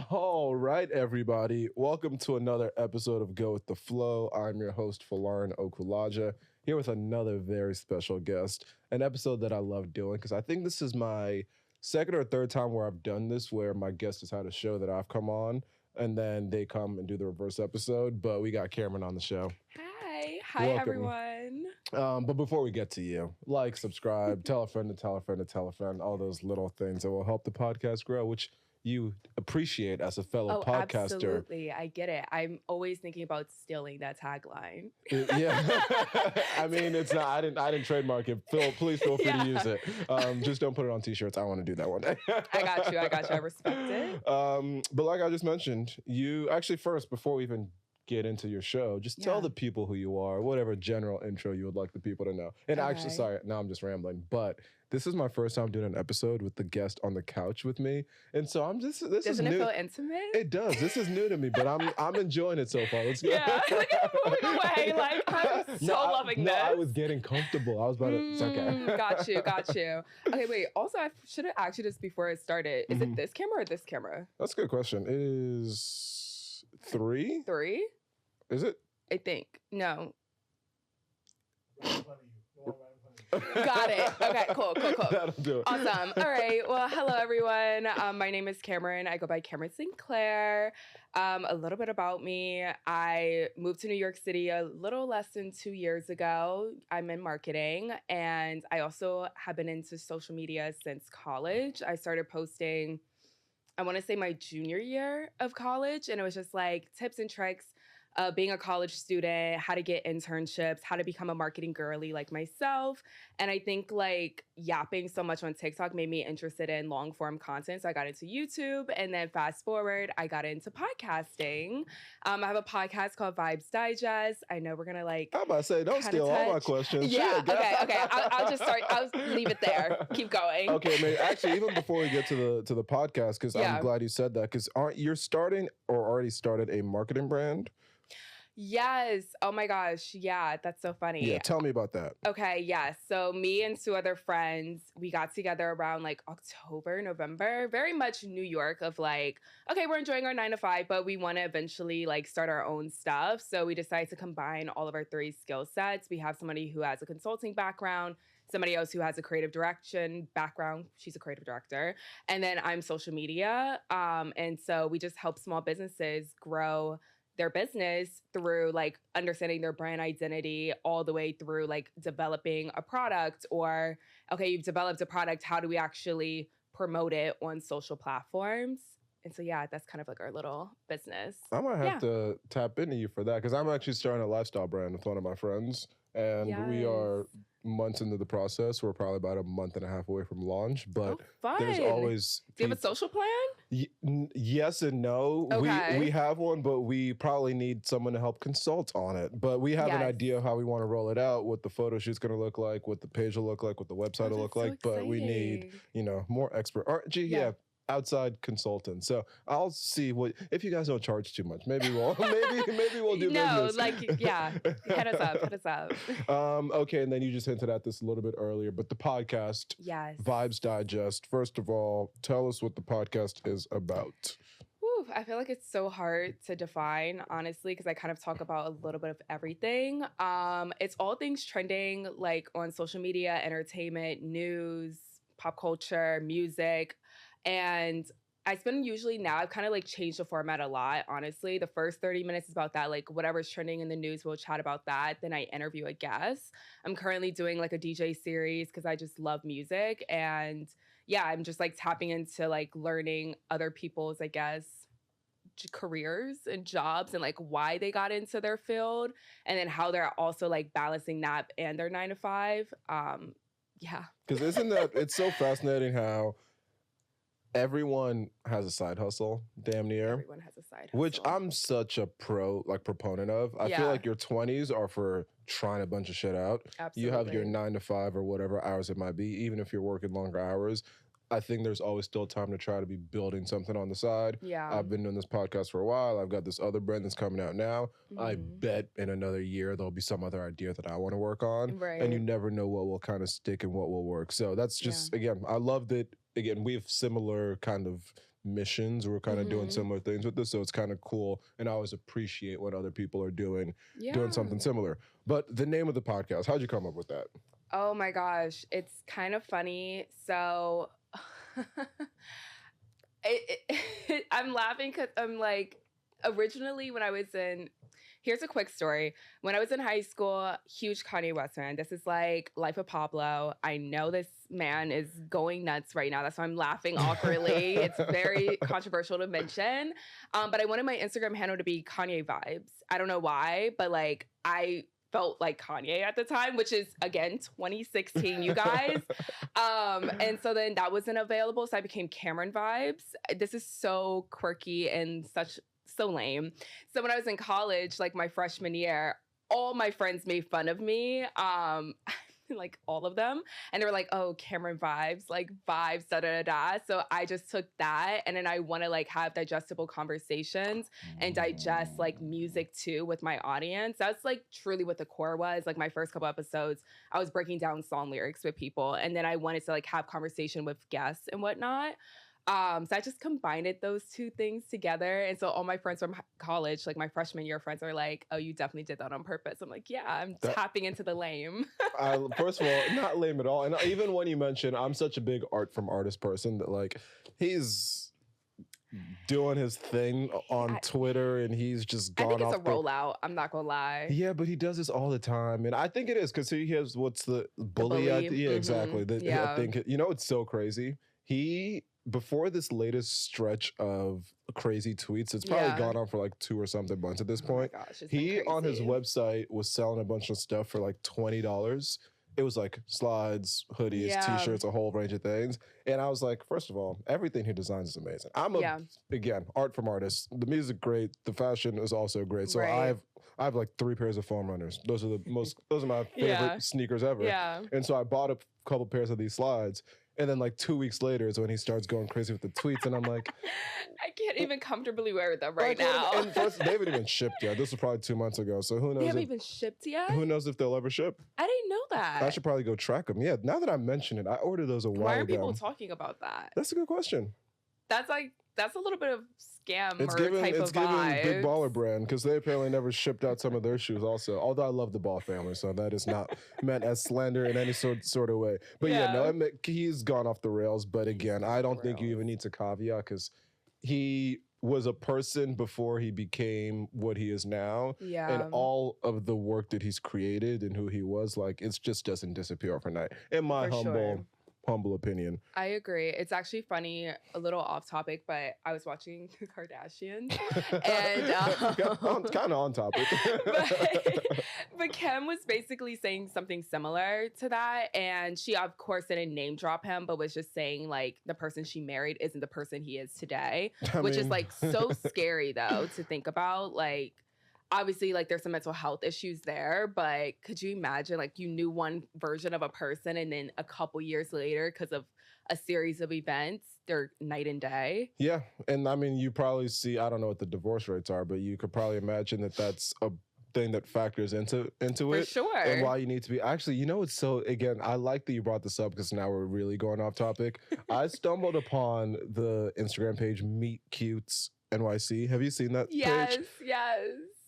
All right, everybody. Welcome to another episode of Go With The Flow. I'm your host, Folarin Okulaja, here with another very special guest. An episode that I love doing because I think this is my second or third time where I've done this, where my guest has had a show that I've come on, and then they come and do the reverse episode. But we got Camryn on the show. Hi, Welcome. everyone. But before we get to you, like, subscribe, tell a friend to tell a friend to tell a friend, all those little things that will help the podcast grow, which you appreciate as a fellow podcaster. Absolutely. I get it. I'm always thinking about stealing that tagline. Yeah. I mean, it's not, I didn't trademark it. Phil, please feel free to use it. Just don't put it on t-shirts. I want to do that one day. I got you. I respect it. But like I just mentioned, you actually first, before we even get into your show, just tell the people who you are, whatever general intro you would like the people to know. And actually, sorry, now I'm just rambling, but this is my first time doing an episode with the guest on the couch with me. And so I'm just, Doesn't it feel intimate? It does. This is new to me, but I'm enjoying it so far. Let's go. Yeah, look at him moving away. Like, I'm so loving this. No, I was getting comfortable. I was about to, it's okay. Got you. Okay, wait. Also, I should have asked you this before it started. Is it this camera or this camera? That's a good question. It is 3? 3? Is it? I think. No. Got it. Okay, cool. That'll do it. Awesome. All right. Well, hello, everyone. My name is Camryn. I go by Camryn Sinclair. A little bit about me. I moved to New York City a little less than 2 years ago. I'm in marketing, and I also have been into social media since college. I started posting, I want to say my junior year of college, and it was just like tips and tricks. Being a college student, how to get internships, how to become a marketing girly like myself. And I think like yapping so much on TikTok made me interested in long form content. So I got into YouTube, and then fast forward, I got into podcasting. I have a podcast called Vibes Digest. I know we're going to like. I'm about to say, don't steal all my questions. Yeah, okay. I'll just start. I'll leave it there. Keep going. Okay, man. Actually, even before we get to the podcast, because I'm glad you said that, because aren't you starting or already started a marketing brand? Yes. Oh my gosh. Yeah, that's so funny. Yeah, tell me about that. Okay, yes. So me and 2 other friends, we got together around like October, November, very much New York of like, okay, we're enjoying our 9 to 5, but we want to eventually like start our own stuff. So we decided to combine all of our 3 skill sets. We have somebody who has a consulting background, somebody else who has a creative direction background. She's a creative director. And then I'm social media. And so we just help small businesses grow their business through like understanding their brand identity all the way through like developing a product, or, okay, you've developed a product. How do we actually promote it on social platforms? And so, yeah, that's kind of like our little business. I might have to tap into you for that, because I'm actually starting a lifestyle brand with one of my friends, and we are months into the process. We're probably about a month and a half away from launch, but there's always... Do you have a social plan? Yes and no. Okay. We have one, but we probably need someone to help consult on it. But we have an idea of how we want to roll it out, what the photo shoot's going to look like, what the page will look like, what the website will look like. But we need, more expert, or outside consultants. So I'll see what, if you guys don't charge too much, maybe we'll do business. No, hit us up. Okay, and then you just hinted at this a little bit earlier, but the podcast, Vibes Digest. First of all, tell us what the podcast is about. Whew, I feel like it's so hard to define, honestly, because I kind of talk about a little bit of everything. It's all things trending, like on social media, entertainment, news, pop culture, music. And I spend now, I've kind of like changed the format a lot, honestly. The first 30 minutes is about that, like whatever's trending in the news, we'll chat about that. Then I interview a guest. I'm currently doing like a DJ series because I just love music. And yeah, I'm just like tapping into like learning other people's, I guess, careers and jobs and like why they got into their field, and then how they're also like balancing that and their 9 to 5. Yeah. Because it's so fascinating how everyone has a side hustle, damn near. Everyone has a side hustle. Which I'm such a proponent of. I feel like your 20s are for trying a bunch of shit out. Absolutely. You have your 9 to 5 or whatever hours it might be, even if you're working longer hours. I think there's always still time to try to be building something on the side. Yeah. I've been doing this podcast for a while. I've got this other brand that's coming out now. Mm-hmm. I bet in another year there'll be some other idea that I want to work on. Right. And you never know what will kind of stick and what will work. So that's just, again, I love that. Again, we have similar kind of missions. We're kind of doing similar things with this, so it's kind of cool. And I always appreciate when other people are doing something similar. But the name of the podcast, how'd you come up with that? Oh my gosh, it's kind of funny. So I'm laughing because I'm like, originally when I was in, here's a quick story. When I was in high school, huge Kanye West fan. This is like Life of Pablo. I know this man is going nuts right now. That's why I'm laughing awkwardly. It's very controversial to mention. But I wanted my Instagram handle to be Kanye Vibes. I don't know why, but like I felt like Kanye at the time, which is, again, 2016, you guys. And so then that wasn't available, so I became Camryn Vibes. This is so quirky and so lame. So when I was in college, like my freshman year, all my friends made fun of me. Like all of them. And they were like, oh, Camryn Vibes, like vibes, da da da da. So I just took that, and then I want to like have digestible conversations and digest like music too with my audience. That's like truly what the core was. Like my first couple episodes, I was breaking down song lyrics with people, and then I wanted to like have conversation with guests and whatnot. So I just combined those two things together. And so all my friends from college, like my freshman year friends, are like, oh, you definitely did that on purpose. I'm like, yeah, I'm tapping into the lame. First of all, not lame at all. And even when you mentioned, I'm such a big art from artist person that like he's doing his thing on Twitter, and he's just gone off. I think it's a rollout. I'm not gonna lie. Yeah, but he does this all the time, and I think it is because he has what's the bully? Yeah, exactly. I think it's so crazy. Before this latest stretch of crazy tweets, it's probably gone on for like 2 or something months at this point. Oh my gosh, he on his website was selling a bunch of stuff for like $20. It was like slides, hoodies, t-shirts, a whole range of things. And I was like, first of all, everything he designs is amazing. Again, art from artists. The music great, the fashion is also great. So I have like 3 pairs of foam runners. Those are my favorite sneakers ever. Yeah. And so I bought a couple pairs of these slides. And then like 2 weeks later is when he starts going crazy with the tweets. And I'm like, I can't even comfortably wear them right now. And first, they haven't even shipped yet. This was probably 2 months ago. So who knows? They haven't even shipped yet? Who knows if they'll ever ship? I didn't know that. I should probably go track them. Yeah, now that I mention it, I ordered those a while ago. Why are people talking about that? That's a good question. That's a little bit of scam it's or giving, type it's of giving vibes. Big Baller brand, because they apparently never shipped out some of their shoes also. Although I love the Ball family, so that is not meant as slander in any sort of way. But he's gone off the rails. But again, I don't think you even need to caveat, because he was a person before he became what he is now. Yeah. And all of the work that he's created and who he was, like, it just doesn't disappear overnight. In my humble opinion. I agree. It's actually funny, a little off topic, but I was watching the Kardashians and kind of on topic. but Kim was basically saying something similar to that, and she of course didn't name drop him, but was just saying like the person she married isn't the person he is today, which is like so scary though to think about. Like, obviously, like, there's some mental health issues there, but could you imagine, like, you knew one version of a person and then a couple years later, because of a series of events, they're night and day? Yeah. And I mean, you probably see, I don't know what the divorce rates are, but you could probably imagine that that's a thing that factors into it. For sure. And why you need to be, actually, it's so, again, I like that you brought this up, because now we're really going off topic. I stumbled upon the Instagram page Meet Cutes NYC. Have you seen that page? Yes.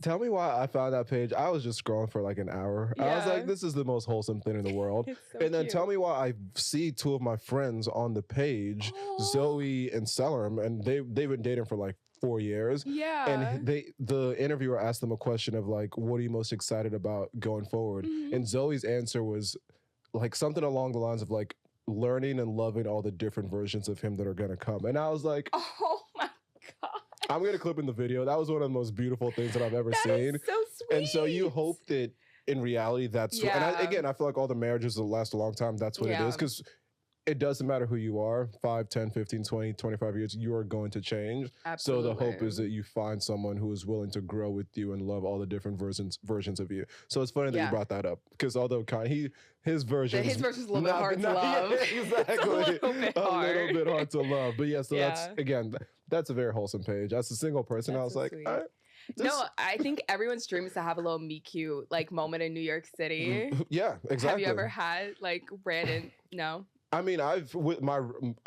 Tell me why I found that page. I was just scrolling for like an hour. Yeah. I was like, this is the most wholesome thing in the world. And then tell me why I see 2 of my friends on the page, Zoe and Folarin, and they've been dating for like 4 years. Yeah. And the interviewer asked them a question of like, what are you most excited about going forward? Mm-hmm. And Zoe's answer was like something along the lines of like learning and loving all the different versions of him that are gonna come. And I was like, oh my God. I'm going to clip in the video. That was one of the most beautiful things that I've ever seen. Is so sweet. And so you hope that in reality that's... Yeah. And I feel like all the marriages will last a long time. That's what it is. Because it doesn't matter who you are. 5, 10, 15, 20, 25 years, you are going to change. Absolutely. So the hope is that you find someone who is willing to grow with you and love all the different versions of you. So it's funny that you brought that up. Because although his version is a little bit hard to love. Exactly. It's a little bit hard to love. But yeah, so that's, again... That's a very wholesome page. As a single person, I was like, all right. No, I think everyone's dream is to have a little meet cute like moment in New York City. Yeah, exactly. Have you ever had like random? No. I mean, I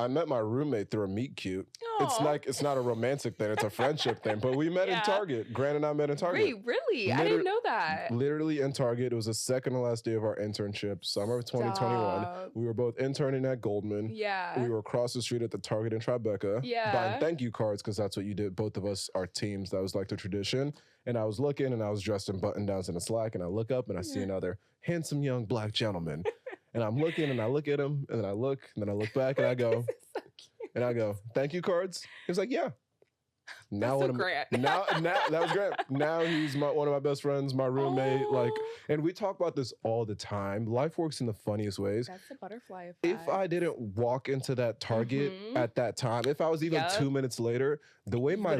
met my roommate through a meet cute. Aw. It's not a romantic thing, it's a friendship thing. But we met in Yeah. Target. Grant and I met in Target. Wait, really? I didn't know that. Literally in Target. It was the second to last day of our internship, summer of 2021. Stop. We were both interning at Goldman. Yeah. We were across the street at the Target in Tribeca. Yeah. Buying thank you cards because that's what you did. Both of us are teams. That was like the tradition. And I was looking and I was dressed in button downs and a slack. And I look up and I see another handsome young black gentleman. And I'm looking and I look at him and then I look and then I look back and I go, This is so cute. and I go, thank you cards. He was like, yeah. Now That's so Grant. now that was Grant. Now he's one of my best friends, my roommate. Like, and we talk about this all the time. Life works in the funniest ways. That's the butterfly effect. If I didn't walk into that Target at that time, if I was even 2 minutes later, the way my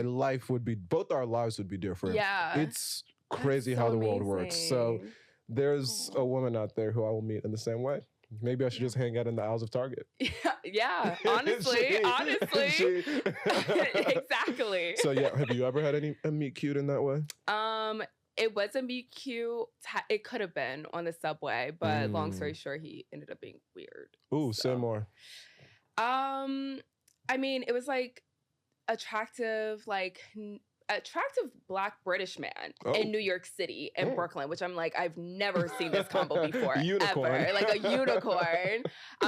life would be, both our lives would be different. Yeah. It's crazy That's how so the world works. So amazing. there's a woman out there who I will meet in the same way. Maybe I should just hang out in the aisles of Target. Yeah, honestly. Exactly. So yeah, have you ever had a meet cute in that way? It was a meet cute. It could have been on the subway, but long story short, he ended up being weird. Ooh, say more. I mean, it was like attractive black British man in New York City in Brooklyn, which I'm like, I've never seen this combo before. Unicorn. Ever. Like a unicorn.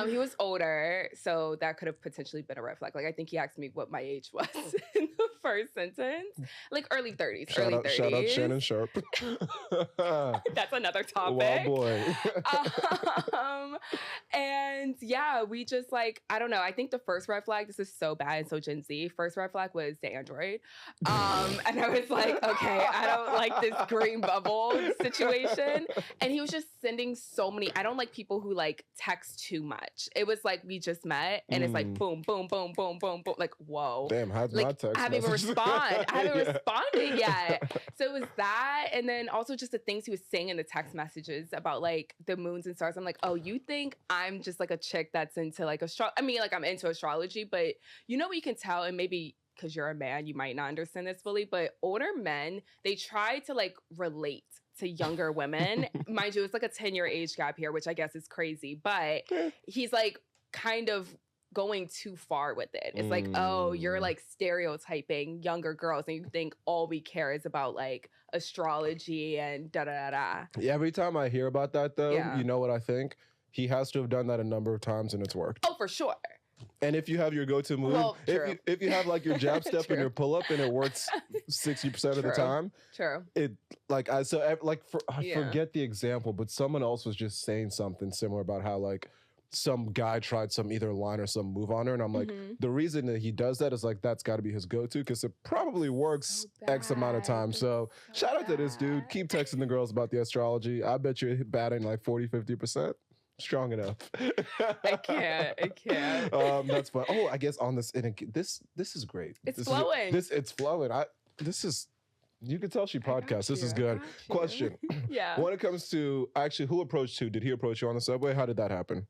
He was older, so that could have potentially been a red flag. Like I think he asked me what my age was in the first sentence. Like early 30s. Shout out Shannon Sharp. That's another topic. Wild boy. And yeah, we just like, I don't know. I think the first red flag, this is so bad and so Gen Z. First red flag was the Android. And I was like, okay, I don't like this green bubble situation. And he was just sending so many. I don't like people who like text too much. It was like we just met and it's like boom, boom, boom, boom, boom, boom. Like, whoa. Damn, how's like, my text? I haven't even responded yet. So it was that. And then also just the things he was saying in the text messages about like the moons and stars. I'm like, oh, you think I'm just like a chick that's into like I mean, like I'm into astrology, but you know what you can tell, and maybe because you're a man, you might not understand this fully, but older men, they try to like relate to younger women. Mind you, it's like a 10-year age gap here, which I guess is crazy, but he's like kind of going too far with it. It's like, oh, you're like stereotyping younger girls and you think all we care is about like astrology and da-da-da-da. Yeah, every time I hear about that though, you know what I think? He has to have done that a number of times and it's worked. Oh, for sure. And if you have your go-to move, if you have like your jab step and your pull-up and it works 60% of the time, it like I forget the example, but someone else was just saying something similar about how like some guy tried some either line or some move on her, and I'm like, the reason that he does that is like that's got to be his go-to because it probably works X amount of times. So shout out to this dude. Keep texting the girls about the astrology. I bet you're batting like 40-50%. Strong enough. I can't. That's fun. Oh, I guess on this, this is great. It's flowing. It's flowing. You can tell she podcasts. This is good. Question. Yeah. When it comes to actually, who approached who? Did he approach you on the subway? How did that happen?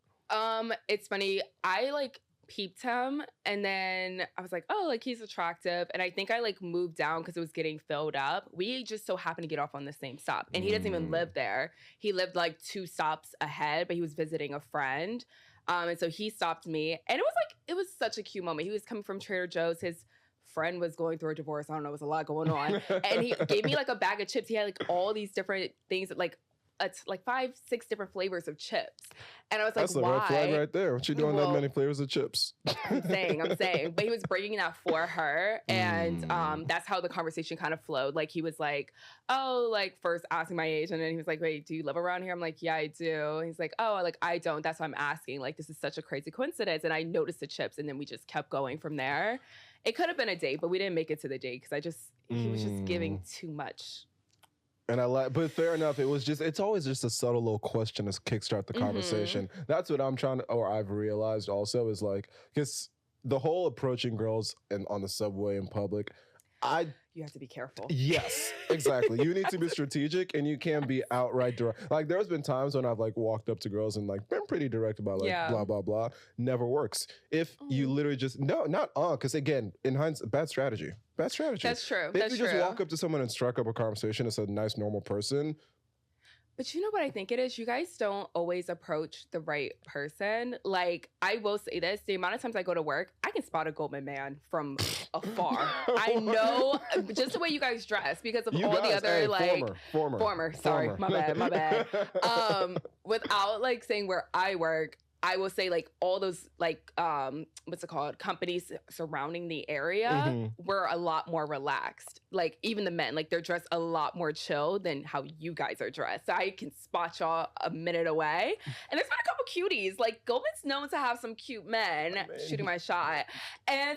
It's funny. I like peeped him and then I was like, oh, like he's attractive. And I think I like moved down because it was getting filled up. We just so happened to get off on the same stop. And he doesn't even live there. He lived like 2 stops ahead, but he was visiting a friend. And so he stopped me. And it was such a cute moment. He was coming from Trader Joe's. His friend was going through a divorce. I don't know, it was a lot going on. And he gave me like a bag of chips. He had like all these different things that like 5-6 different flavors of chips. And I was like, that's a why? red flag right there. What you doing that many flavors of chips? I'm saying. But he was bringing that for her. And that's how the conversation kind of flowed. Like he was like, oh, like first asking my age. And then he was like, wait, do you live around here? I'm like, yeah, I do. And he's like, oh, like I don't. That's why I'm asking. Like this is such a crazy coincidence. And I noticed the chips and then we just kept going from there. It could have been a date, but we didn't make it to the date because he was just giving too much. And but fair enough. It's always just a subtle little question to kickstart the conversation. That's what I've realized also is like, because the whole approaching girls on the subway in public, you have to be careful. Yes, exactly. You need to be strategic and you can't be outright direct. Like there's been times when I've like walked up to girls and like been pretty direct about like blah, blah, blah. Never works. If you literally just, because again, in hindsight, bad strategy. That's true. If you just walk up to someone and strike up a conversation as a nice, normal person, But you know what I think it is? You guys don't always approach the right person. Like, I will say this, the amount of times I go to work, I can spot a Goldman man from afar. I know just the way you guys dress because of You all the guys, other, hey, like, former. sorry, my bad. Without, like, saying where I work, I will say, like, all those, like, what's it called? Companies surrounding the area were a lot more relaxed. Like, even the men, like, they're dressed a lot more chill than how you guys are dressed. So I can spot y'all a minute away. And there's been a couple cuties. Like, Goldman's known to have some cute men shooting my shot. And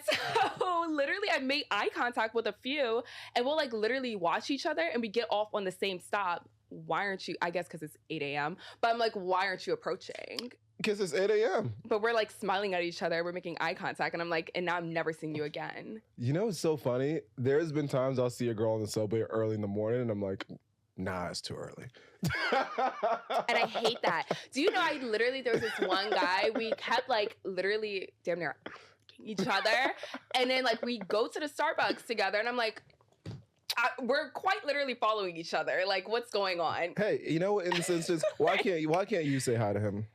so, literally, I made eye contact with a few, and we'll, like, literally watch each other, and we get off on the same stop. Why aren't you, I guess because it's 8 a.m., but I'm like, why aren't you approaching? Because it's 8 a.m. But we're like smiling at each other. We're making eye contact. And I'm like, and now I'm never seeing you again. You know, it's so funny. There's been times I'll see a girl in the subway early in the morning and I'm like, nah, it's too early. And I hate that. Do you know, there was this one guy, we kept like literally damn near each other. And then like we go to the Starbucks together and I'm like, we're quite literally following each other. Like, what's going on? Hey, you know, in this instance, why can't you say hi to him?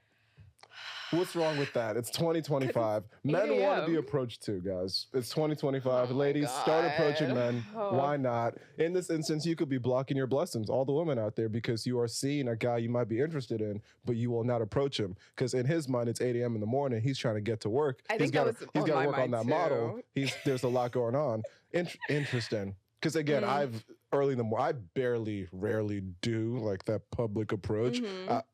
What's wrong with that? It's 2025. Men want to be approached too, guys. It's 2025. Ladies, start approaching men. Why not? In this instance, you could be blocking your blessings, all the women out there, because you are seeing a guy you might be interested in, but you will not approach him. Because in his mind, it's 8 a.m. in the morning. He's trying to get to work. He's got to work on that model. There's a lot going on. Interesting. Because again, early in the morning, I rarely do like that public approach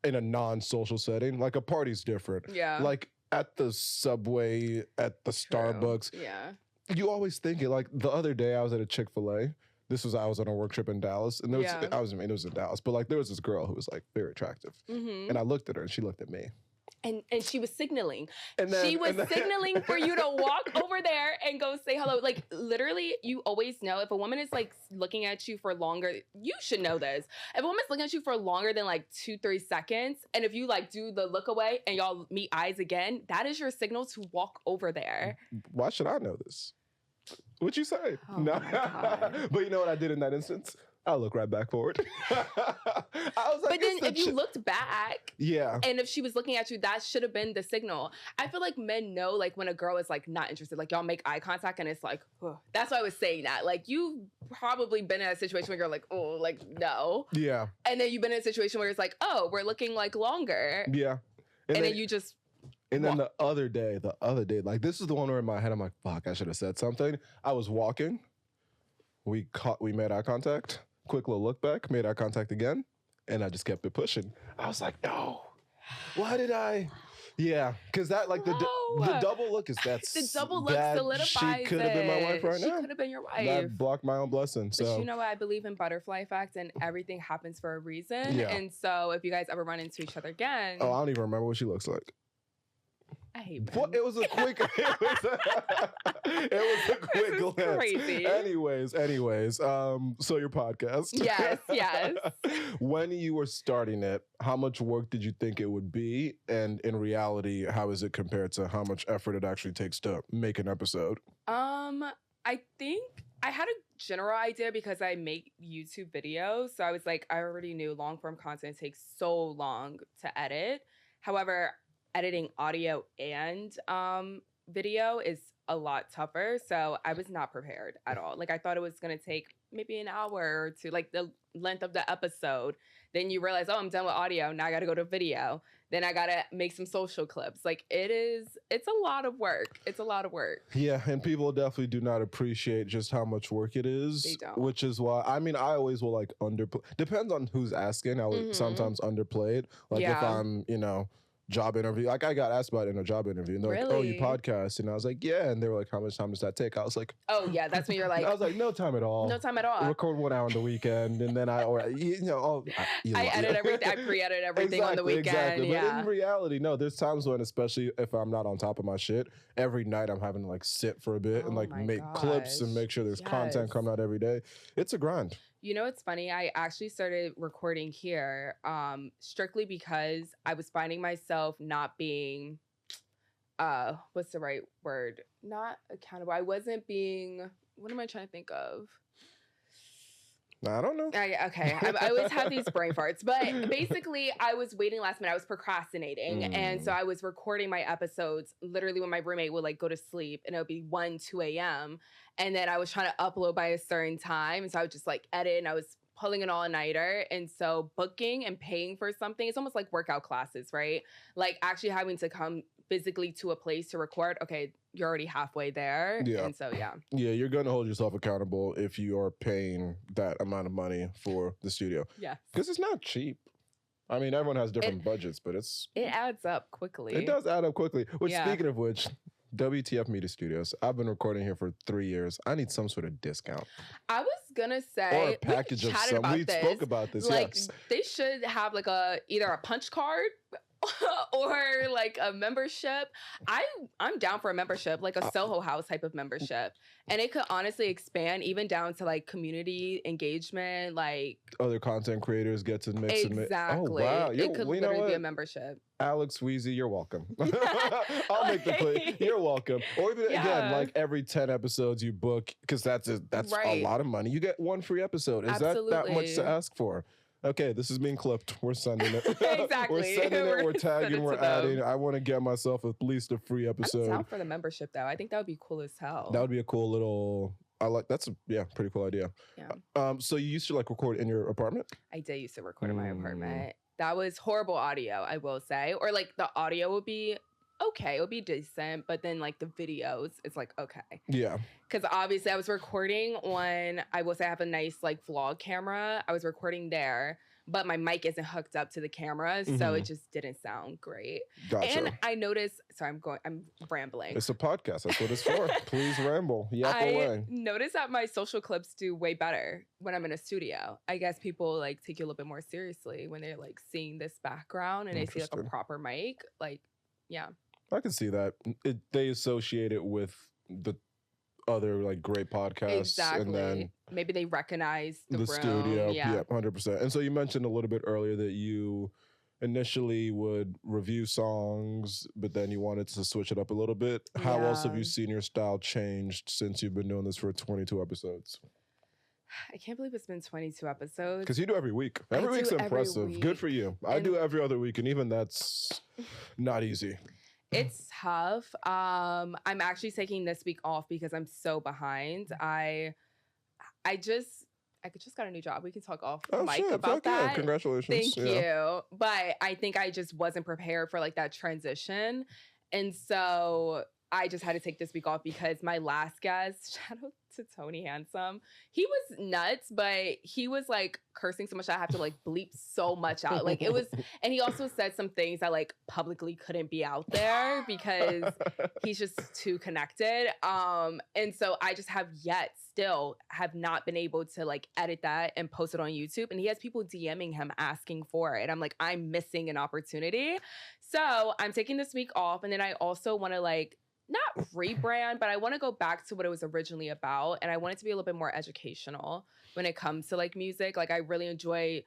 in a non-social setting. Like a party's different. Yeah. Like at the subway, at the Starbucks. Yeah. You always think it. Like the other day, I was at a Chick-fil-A. I was on a work trip in Dallas, and it was in Dallas, but like there was this girl who was like very attractive, and I looked at her, and she looked at me. And she was signaling. She was signaling for you to walk over there and go say hello. Like, literally, you always know if a woman is, like, looking at you for longer, you should know this. If a woman's looking at you for longer than, like, 2-3 seconds, and if you, like, do the look away and y'all meet eyes again, that is your signal to walk over there. Why should I know this? What'd you say? Oh no. But you know what I did in that instance? I'll look right back forward. I was like, but then if you looked back, and if she was looking at you, that should have been the signal. I feel like men know, like, when a girl is, like, not interested, like, y'all make eye contact and it's like, oh. That's why I was saying that. Like, you've probably been in a situation where you're like, oh, like, no. Yeah. And then you've been in a situation where it's like, oh, we're looking, like, longer. Yeah. And then you just... And then the other day, like, this is the one where in my head, I'm like, fuck, I should have said something. I was walking. We made eye contact. Quick little look back, made eye contact again, and I just kept it pushing. I was like, no, why did I? Yeah, because that, like, the double look the double look solidifies she could have been my wife right now. She could have been your wife. That blocked my own blessing. So. But you know what? I believe in butterfly effect, and everything happens for a reason. Yeah. And so if you guys ever run into each other again. Oh, I don't even remember what she looks like. I hate men. What? It was a quick. It was a quick glance. Crazy. Anyways. So your podcast. Yes. When you were starting it, how much work did you think it would be? And in reality, how is it compared to how much effort it actually takes to make an episode? I think I had a general idea because I make YouTube videos. So I was like, I already knew long form content takes so long to edit. However, editing audio and video is a lot tougher. So I was not prepared at all. Like, I thought it was going to take maybe an hour or two, like the length of the episode. Then you realize, oh, I'm done with audio. Now I got to go to video. Then I got to make some social clips. Like, it's a lot of work. It's a lot of work. Yeah. And people definitely do not appreciate just how much work it is. They don't. Which is why, I mean, I always will like underplay. Depends on who's asking. I will sometimes underplay it. Like if I'm, job interview. Like, I got asked about it in a job interview, and they're like, "Oh, you podcast?" And I was like, "Yeah." And they were like, "How much time does that take?" I was like, "Oh yeah, that's when you're like." I was like, "No time at all. No time at all. Record 1 hour on the weekend, and then I edit everything. I pre-edit everything on the weekend. Exactly. Yeah. But in reality, no. There's times when, especially if I'm not on top of my shit, every night I'm having to like sit for a bit and like make clips and make sure there's content coming out every day. It's a grind. You know, it's funny. I actually started recording here strictly because I was finding myself not being, what's the right word? Not accountable. I wasn't being, what am I trying to think of? I don't know. Okay, I always have these brain farts, but basically I was waiting last minute. I was procrastinating. And so I was recording my episodes literally when my roommate would like go to sleep, and it would be 1, 2 a.m. And then I was trying to upload by a certain time. And so I would just like edit, and I was pulling an all-nighter. And so booking and paying for something, it's almost like workout classes, right? Like actually having to come physically to a place to record. Okay, you're already halfway there. Yeah. And so, yeah. Yeah, you're going to hold yourself accountable if you are paying that amount of money for the studio. Yeah. Because it's not cheap. I mean, everyone has different budgets, but it adds up quickly. It does add up quickly. Which, speaking of which, WTF Media Studios. I've been recording here for 3 years. I need some sort of discount. I was gonna say, or a package of some. We spoke about this. Like, yes. They should have like either a punch card or like a membership. I'm down for a membership, like a Soho House type of membership, and it could honestly expand even down to like community engagement, like other content creators get to mix and mix. Exactly. Oh, wow. It could literally be a membership. Alex Weezy, you're welcome. I'll make the play. You're welcome. Or even again, like every 10 episodes you book, because that's a lot of money. You get one free episode. Is that much to ask for? Okay, this is being clipped. We're sending it. Exactly. We're sending it. We're tagging. We're adding. I want to get myself at least a free episode. I'm down for the membership, though. I think that would be cool as hell. That would be a cool little. That's a pretty cool idea. Yeah. So you used to like record in your apartment? I did used to record in my apartment. That was horrible audio, I will say. Or like the audio would be okay, it would be decent, but then like the videos, it's like okay. Yeah. Because obviously I was recording on, I will say I have a nice like vlog camera. I was recording there, but my mic isn't hooked up to the camera, so it just didn't sound great. Gotcha. And I noticed, sorry, I'm rambling. It's a podcast. That's what it's for. Please ramble. Yap away. I noticed that my social clips do way better when I'm in a studio. I guess people like take you a little bit more seriously when they're like seeing this background and they see like a proper mic. Like, yeah. I can see that. They associate it with the other like great podcasts. Exactly. And then maybe they recognize the room. Studio. Yeah, 100%. And so you mentioned a little bit earlier that you initially would review songs, but then you wanted to switch it up a little bit. How else have you seen your style changed since you've been doing this for 22 episodes? I can't believe it's been 22 episodes. Because you do every week. Every week's impressive. Good for you. I do every other week, and even that's not easy. It's tough. I'm actually taking this week off because I'm so behind. I just got a new job. We can talk off mic about that. Yeah. Congratulations. Thank you. But I think I just wasn't prepared for like that transition. And so I just had to take this week off because my last guest, shout out to Tony Handsome, he was nuts, but he was like cursing so much that I have to like bleep so much out. Like it was, and he also said some things that like publicly couldn't be out there because he's just too connected. And so I just still have not been able to like edit that and post it on YouTube. And he has people DMing him asking for it. I'm like, I'm missing an opportunity. So I'm taking this week off. And then I also want to like, not rebrand, but I want to go back to what it was originally about. And I want it to be a little bit more educational when it comes to like music. Like I really enjoy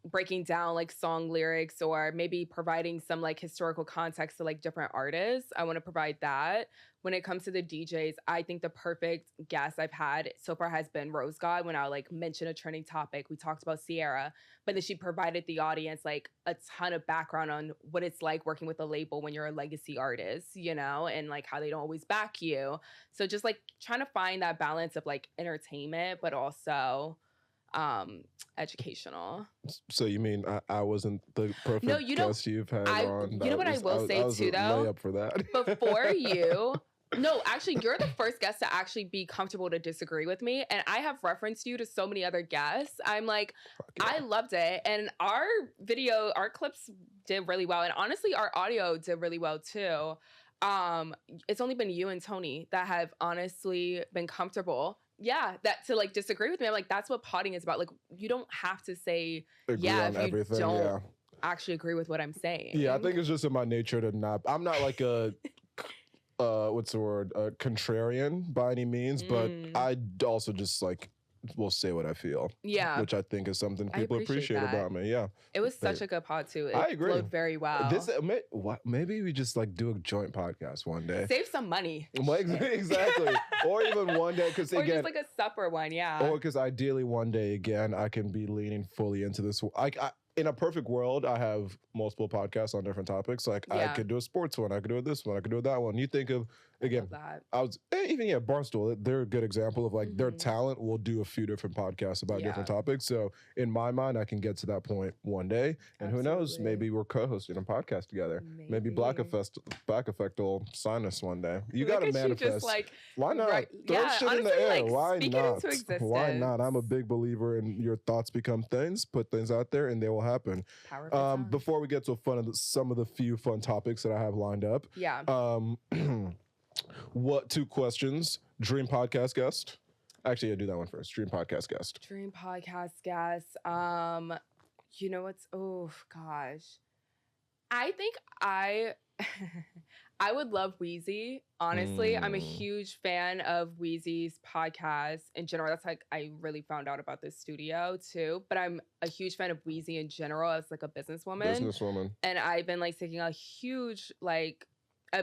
breaking down like song lyrics or maybe providing some like historical context to like different artists. I want to provide that. When it comes to the DJs, I think the perfect guest I've had so far has been Rose God. When I like mention a trending topic, we talked about Sierra, but then she provided the audience like a ton of background on what it's like working with a label when you're a legacy artist, you know, and like how they don't always back you. So just like trying to find that balance of like entertainment, but also educational. So you mean I wasn't the perfect guest you've had on? You know what I will say too, though? Layup for that. Before you, no, actually, you're the first guest to actually be comfortable to disagree with me, and I have referenced you to so many other guests. I'm like, I loved it, and our clips did really well, and honestly, our audio did really well too. It's only been you and Tony that have honestly been comfortable. Yeah, that to like disagree with me. I'm like, that's what potting is about. Like, you don't have to say agree on if you everything, don't actually agree with what I'm saying. Yeah, I think it's just in my nature to not. I'm not like a what's the word? Contrarian by any means, but I also just like will say what I feel. Yeah. Which I think is something I people appreciate appreciate that. about me. Yeah. It was such a good pod too. It I agree. flowed very well. Maybe we just like do a joint podcast one day. Save some money. Well, exactly. Or even one day, because Or again, just like a supper one, yeah. or because ideally one day again, I can be leaning fully into this. In a perfect world, I have multiple podcasts on different topics. Like I could do a sports one, I could do this one, I could do that one. You think of again, Barstool. They're a good example of like their talent will do a few different podcasts about different topics. So in my mind, I can get to that point one day, and who knows? Maybe we're co-hosting a podcast together. Maybe Black Effect will sign us one day. You got to manifest. Just, like, why not? Right, Throw shit in the air. Like, Why not? Why not? I'm a existence. big believer in your thoughts become things. Put things out there, and they will happen. Power of the tongue. Before we get to some of the few fun topics that I have lined up. Yeah. What 2 questions? Dream podcast guest. Actually, I'll do that one first. Dream podcast guest. Dream podcast guest. You know what's? Oh gosh, I think I would love Wheezy. Honestly, I'm a huge fan of Wheezy's podcast in general. That's like I really found out about this studio too. But I'm a huge fan of Wheezy in general as like a businesswoman. And I've been like taking a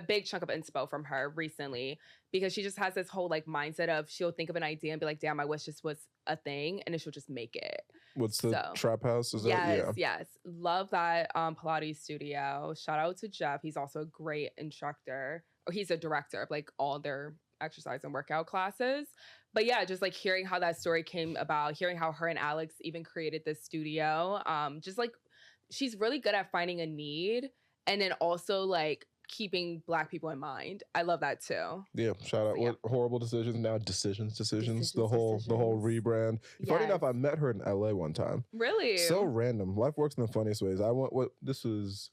big chunk of inspo from her recently, because she just has this whole like mindset of she'll think of an idea and be like, damn, I wish this was a thing, and then she'll just make it. What's the Trap House? Is that? Yes. Love that Pilates studio. Shout out to Jeff. He's also a great instructor. Or he's a director of like all their exercise and workout classes. But yeah, just like hearing how that story came about, hearing how her and Alex even created this studio. Just like she's really good at finding a need, and then also like keeping Black people in mind. I love that too. Yeah, shout out. What Horrible Decisions, now Decisions. The whole rebrand. Funny enough, I met her in LA one time. Really? So random. Life works in the funniest ways. This was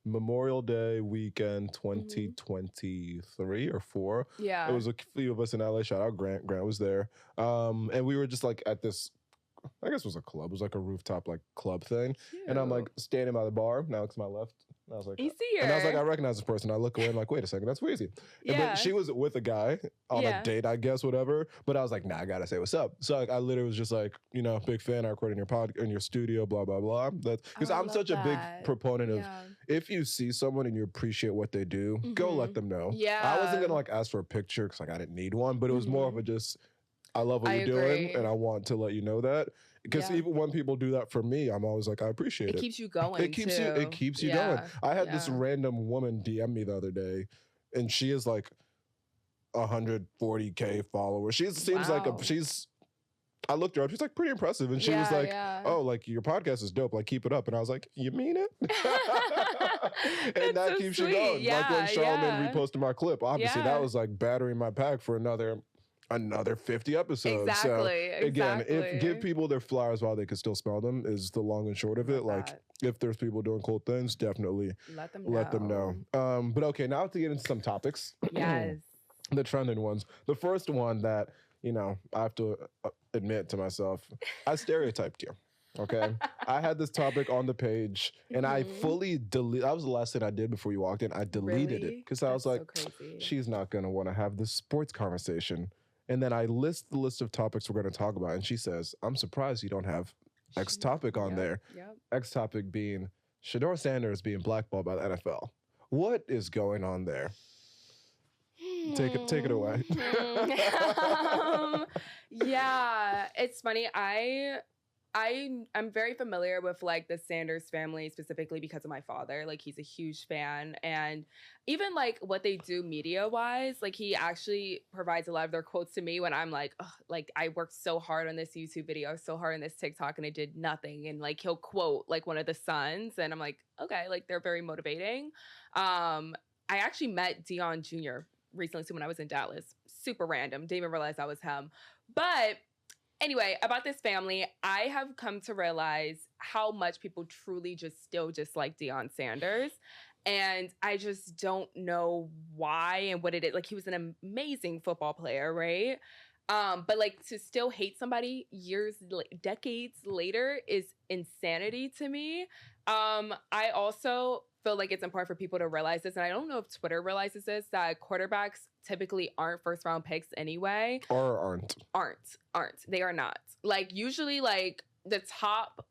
Memorial Day weekend 2023 or 4. Yeah. It was a few of us in LA. Shout out Grant. Grant was there. And we were just like at this, I guess it was a club. It was like a rooftop like club thing. Cute. And I'm like standing by the bar. Now it's to my left. And I was like, you see her. And I was like, I recognize this person. I look away and I'm like, wait a second, that's Weezy. And she was with a guy on a date, I guess, whatever. But I was like, nah, I gotta say what's up. So like, I literally was just like, big fan. I recorded in your in your studio, blah blah blah. Because I'm such a big proponent of if you see someone and you appreciate what they do, go let them know. Yeah. I wasn't gonna like ask for a picture because like I didn't need one, but it was more of a just, I love what you're doing, and I want to let you know that. Because even when people do that for me, I'm always like, I appreciate it. It keeps you going. It keeps you going. I had this random woman DM me the other day, and she is like 140K followers. She seems like I looked her up. She's like pretty impressive, and she was like, "Oh, like your podcast is dope. Like keep it up." And I was like, "You mean it?" And that keeps sweet. you going. Like when Charlamagne reposted my clip, obviously that was like battering my pack for another 50 episodes. Exactly. So again, give people their flowers while they can still smell them is the long and short of it. Like if there's people doing cool things, definitely let them know. But okay, now to get into some topics. Yes. The trending ones. The first one that, I have to admit to myself, I stereotyped you. Okay. I had this topic on the page and I fully deleted. That was the last thing I did before you walked in. I deleted it because I was like, she's not going to want to have this sports conversation. And then I list the list of topics we're going to talk about. And she says, I'm surprised you don't have X topic on there. X topic being Shedeur Sanders being blackballed by the NFL. What is going on there? Take it away. Yeah, it's funny. I'm very familiar with like the Sanders family specifically because of my father. Like he's a huge fan, and even like what they do media wise, like he actually provides a lot of their quotes to me when I'm like, ugh, like I worked so hard on this YouTube video, so hard on this TikTok, and it did nothing. And like he'll quote like one of the sons, and I'm like, okay, like they're very motivating. I actually met Dion Jr. recently too when I was in Dallas. Super random. Didn't even realize that was him, but. Anyway, about this family, I have come to realize how much people truly still like Deion Sanders. And I just don't know why and what it is. Like, he was an amazing football player, right? But like to still hate somebody decades later is insanity to me. I also feel like it's important for people to realize this, and I don't know if Twitter realizes this, that quarterbacks typically aren't first round picks anyway. Or aren't. Aren't. They are not. Like, usually, like, the top,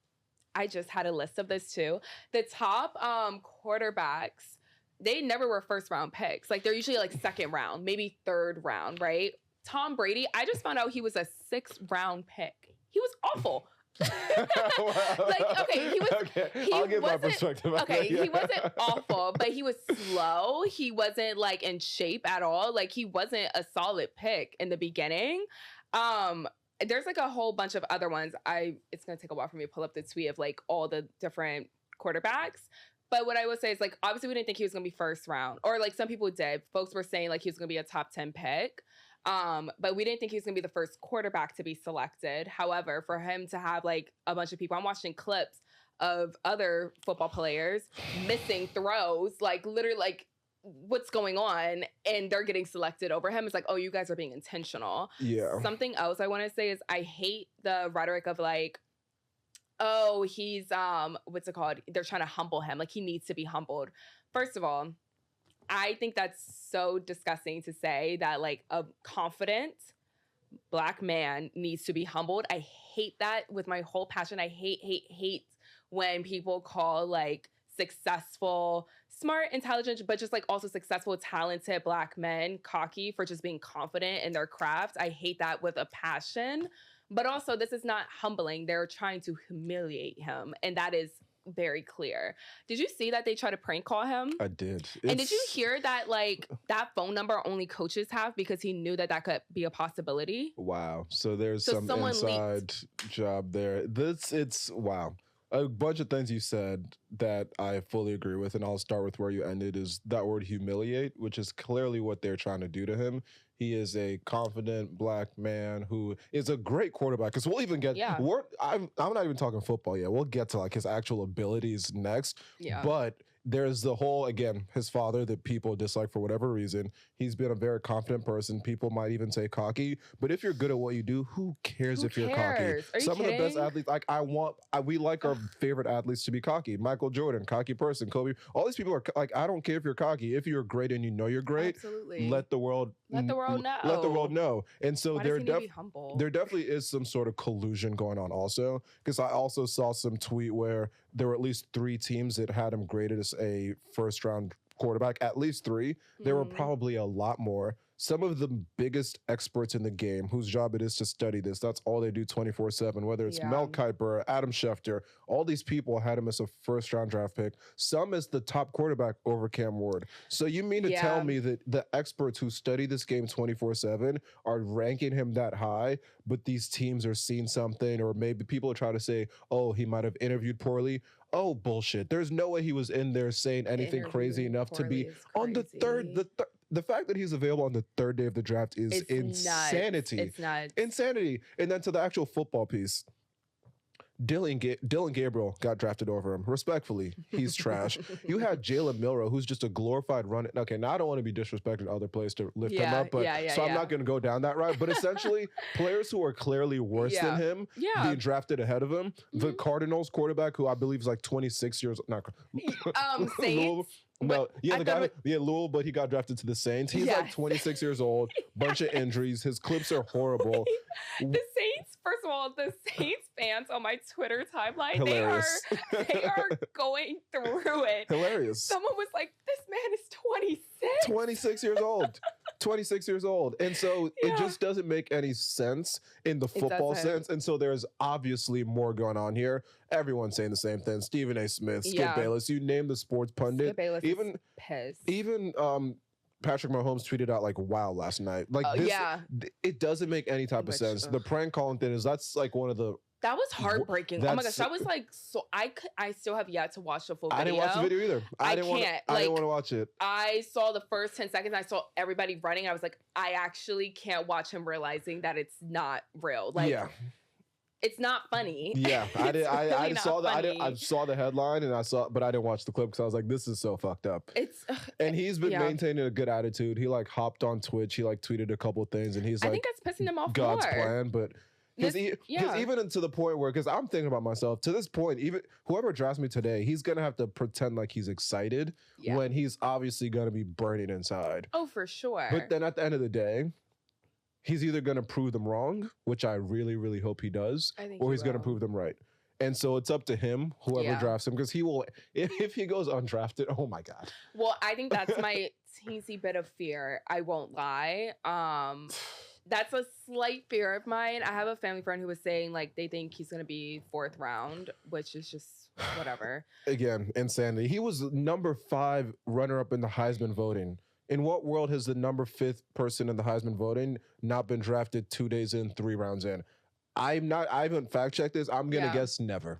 I just had a list of this too. The top quarterbacks, they never were first round picks. Like, they're usually like second round, maybe third round, right? Tom Brady, I just found out he was a 6th round pick. He was awful. Like, okay, he was. Okay, he I'll give my wasn't- perspective. Okay, he wasn't awful, but he was slow. He wasn't like in shape at all. Like, he wasn't a solid pick in the beginning. There's like a whole bunch of other ones. It's gonna take a while for me to pull up the tweet of like all the different quarterbacks. But what I would say is, like, obviously we didn't think he was gonna be first round, or like some people did. Folks were saying like he was gonna be a top 10 pick. But we didn't think he was gonna be the first quarterback to be selected. However, for him to have like a bunch of people, I'm watching clips of other football players missing throws, like literally like what's going on, and they're getting selected over him. It's like, oh, you guys are being intentional. Yeah. Something else I want to say is I hate the rhetoric of like, oh, he's what's it called? They're trying to humble him. Like, he needs to be humbled. First of all, I think that's so disgusting to say that like a confident Black man needs to be humbled. I hate that with my whole passion. I hate when people call like successful, smart, intelligent, but just like also successful, talented Black men cocky for just being confident in their craft. I hate that with a passion. But also, this is not humbling. They're trying to humiliate him, and that is very clear. Did you see that they tried to prank call him? I did. And did you hear that like that phone number only coaches have because he knew that could be a possibility? Wow. So there's some inside job there. It's wow. A bunch of things you said that I fully agree with, and I'll start with where you ended, is that word humiliate, which is clearly what they're trying to do to him. He is a confident Black man who is a great quarterback. Because we'll even get, I'm not even talking football yet. We'll get to like his actual abilities next. Yeah. But there's the whole, again, his father that people dislike for whatever reason. He's been a very confident person. People might even say cocky. But if you're good at what you do, who cares if you're cocky? Are you Some kidding? of the best athletes, like we like our favorite athletes to be cocky. Michael Jordan, cocky person. Kobe. All these people are like, I don't care if you're cocky. If you're great and you know you're great, absolutely, let the world know. Let the world know. And so Why does he need to be humble? There definitely is some sort of collusion going on also. Because I also saw some tweet where there were at least 3 teams that had him graded as a first round quarterback, at least 3. There were probably a lot more. Some of the biggest experts in the game, whose job it is to study this, that's all they do 24/7, whether it's Mel Kiper, Adam Schefter, all these people had him as a first round draft pick, some as the top quarterback over Cam Ward. So you mean to tell me that the experts who study this game 24/7 are ranking him that high, but these teams are seeing something, or maybe people are trying to say, oh, he might have interviewed poorly. Oh, bullshit. There's no way he was in there saying anything crazy enough to be on the third. The fact that he's available on the 3rd day of the draft is insanity. Nuts. It's nuts. Insanity. And then to the actual football piece, Dylan Gabriel got drafted over him. Respectfully, he's trash. You had Jalen Milroe, who's just a glorified running. Okay, now I don't want to be disrespecting other players to lift him up, but I'm not going to go down that route. But essentially, players who are clearly worse than him being drafted ahead of him. The Cardinals quarterback, who I believe is like 26 years old. Saints. No, the guy, Louisville, but he got drafted to the Saints. He's like 26 years old, bunch of injuries. His clips are horrible. The Saints, first of all, the Saints fans on my Twitter timeline, Hilarious. they are going through it. Hilarious. Someone was like, this man is 26. 26 years old. 26 years old. And so it just doesn't make any sense in the football sense. And so there's obviously more going on here. Everyone's saying the same thing. Stephen A. Smith, Skip Bayless, you name the sports pundit. Skip Bayless is pissed. Even Patrick Mahomes tweeted out like, wow, last night. Like this, it doesn't make any type of sense. The prank calling thing that's like one of the... That was heartbreaking. Oh my gosh, that was like so. I still have yet to watch the full video. I didn't watch the video either. I didn't want to watch it. I saw the first 10 seconds. I saw everybody running. I was like, I actually can't watch him realizing that it's not real. Like, it's not funny. Yeah, I did. I saw the headline and but I didn't watch the clip because I was like, this is so fucked up. And he's been maintaining a good attitude. He like hopped on Twitch. He like tweeted a couple things, and he's like, I think that's pissing him off God's more. plan, but. Because even to the point where, because I'm thinking about myself, to this point, even whoever drafts me today, he's going to have to pretend like he's excited when he's obviously going to be burning inside. Oh, for sure. But then at the end of the day, he's either going to prove them wrong, which I really, really hope he does, or he's going to prove them right. And so it's up to him, whoever drafts him, because he will, if he goes undrafted, oh my God. Well, I think that's my teensy bit of fear. I won't lie. That's a slight fear of mine. I have a family friend who was saying like they think he's going to be 4th round, which is just whatever. Again, insanity. He was number 5 runner-up in the Heisman voting. In what world has the number 5th person in the Heisman voting not been drafted 2 days in, 3 rounds in? I haven't fact-checked this. I'm going to guess never.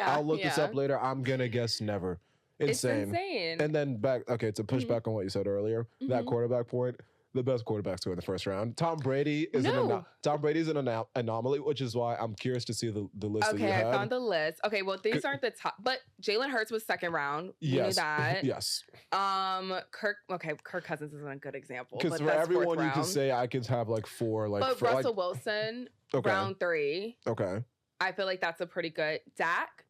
I'll look this up later. I'm going to guess never. Insane. It's insane. And then to push back on what you said earlier, that quarterback point, the best quarterbacks go in the first round. Tom Brady is an anomaly, which is why I'm curious to see the list that you had. Okay, I found the list. Okay, well, these aren't the top, but Jalen Hurts was 2nd round. We knew that. Yes. Kirk Cousins isn't a good example. Because for everyone you can say, I could have like 4. But Russell Wilson, round 3. Okay. I feel like that's a pretty good. Dak,